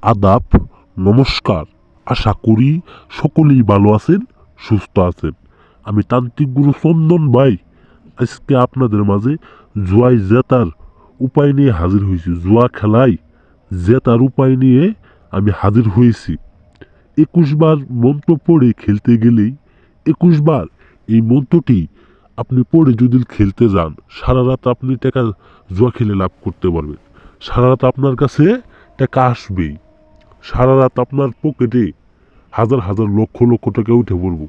আদাব, নমস্কার। আশা করি সকলেই ভালো আছেন, সুস্থ আছেন। আমি তান্ত্রিক গুরু চন্দন ভাই আজকে আপনাদের মাঝে জুয়ায় জেতার উপায় নিয়ে হাজির হয়েছি। জুয়া খেলায় জেতার উপায় নিয়ে আমি হাজির হয়েছি। 21 বার মন্ত্র পড়ে খেলতে গেলেই 21 বার এই মন্ত্রটি আপনি পড়ে যদি খেলতে যান, সারা রাত আপনি টাকা জুয়া খেলে লাভ করতে পারবেন। সারা রাত আপনার কাছে টাকা আসবেই। সারা রাত আপনার পকেটে হাজার হাজার লক্ষ লক্ষ টাকা উঠে পড়ব।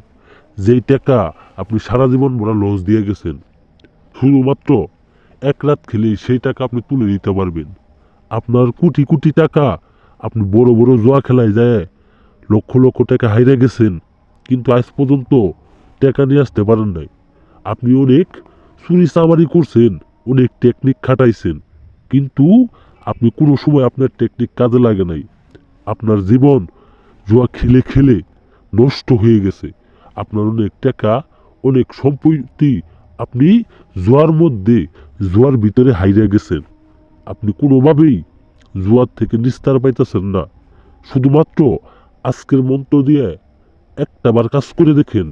যেই টাকা আপনি সারা জীবন ভরা লস দিয়ে গেছেন, শুধুমাত্র এক রাত খেলেই সেই টাকা আপনি তুলে নিতে পারবেন। আপনার কোটি কোটি টাকা আপনি বড় বড় জুয়া খেলায় যায় লক্ষ লক্ষ টাকা হাইরে গেছেন, কিন্তু আজ পর্যন্ত টাকা নিয়ে আসতে পারেন নাই। আপনি অনেক চুরি চামারি করছেন, অনেক টেকনিক খাটাইছেন, কিন্তু আপনি কোনো সময় আপনার টেকনিক কাজে লাগে নাই। আপনার জীবন জুয়া খেলে খেলে নষ্ট হয়ে গেছে। আপনার অনেক টাকা, অনেক সম্পত্তি আপনি জুয়ার ভিতরে হাইরে গেছেন। আপনি কোনোভাবেই জুয়ার থেকে নিস্তার পাইতেছেন না। শুধুমাত্র আজকের মন্ত্র দিয়ে একটা বার কাজ করে দেখেন,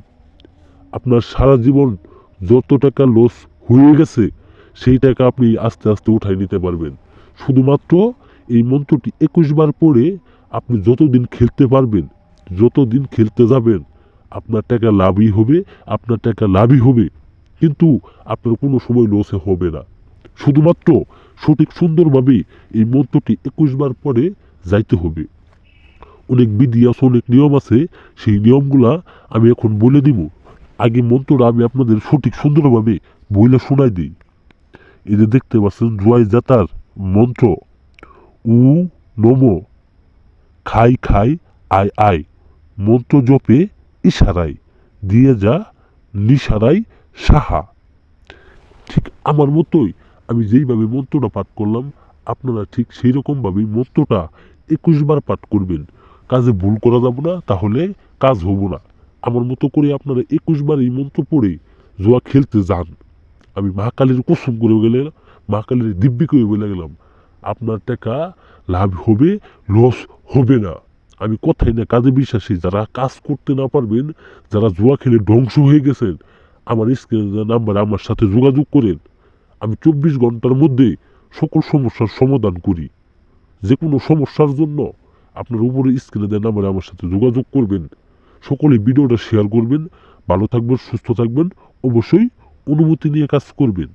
আপনার সারা জীবন যত টাকা লস হয়ে গেছে সেই টাকা আপনি আস্তে আস্তে উঠাই নিতে পারবেন। শুধুমাত্র এই মন্ত্রটি 21 বার পড়ে আপনি যতদিন খেলতে পারবেন, যতদিন খেলতে যাবেন, আপনার টাকা লাভই হবে, আপনার টাকা লাভই হবে, কিন্তু আপনার কোনো সময় লসে হবে না। শুধুমাত্র সঠিক সুন্দরভাবে এই মন্ত্রটি 21 বার পরে যাইতে হবে। অনেক বিধি আছে, অনেক নিয়ম আছে, সেই নিয়মগুলা আমি এখন বলে দিব। আগে মন্ত্রটা আমি আপনাদের সঠিক সুন্দরভাবে বইলে শোনাই দিই। এই যে দেখতে পাচ্ছেন জুয়াই জাতার মন্ত্র, উ নমো খাই খাই আয় আয়, মন্ত্র জপে ইশারাই দিয়ে যা নিশারাই সাহা। ঠিক আমার মতোই আমি যেইভাবে মন্ত্রটা পাঠ করলাম, আপনারা ঠিক সেই রকমভাবেই মন্ত্রটা 21 বার পাঠ করবেন। কাজে ভুল করা যাবে না, তাহলে কাজ হবো না। আমার মতো করে আপনারা 21 বার এই মন্ত্র পড়ে জুয়া খেলতে যান। আমি মা কালীর কসম করে গেলে, মা কালীর দিব্যি করে বলে গেলাম, আপনার টাকা লাভ হবে, লস হবে না। আমি কথাই না কাজে বিশ্বাসী। যারা কাজ করতে না পারবেন, যারা জুয়া খেলে ধ্বংস হয়ে গেছেন, আমার স্ক্রিনে নাম্বার আমার সাথে যোগাযোগ করেন। আমি 24 ঘন্টার মধ্যে সকল সমস্যার সমাধান করি। যে কোনো সমস্যার জন্য আপনার উপরে স্ক্রিনে দেওয়া নাম্বারে আমার সাথে যোগাযোগ করবেন। সকলে ভিডিওটা শেয়ার করবেন। ভালো থাকবেন, সুস্থ থাকবেন, অবশ্যই অনুমতি নিয়ে কাজ করবেন।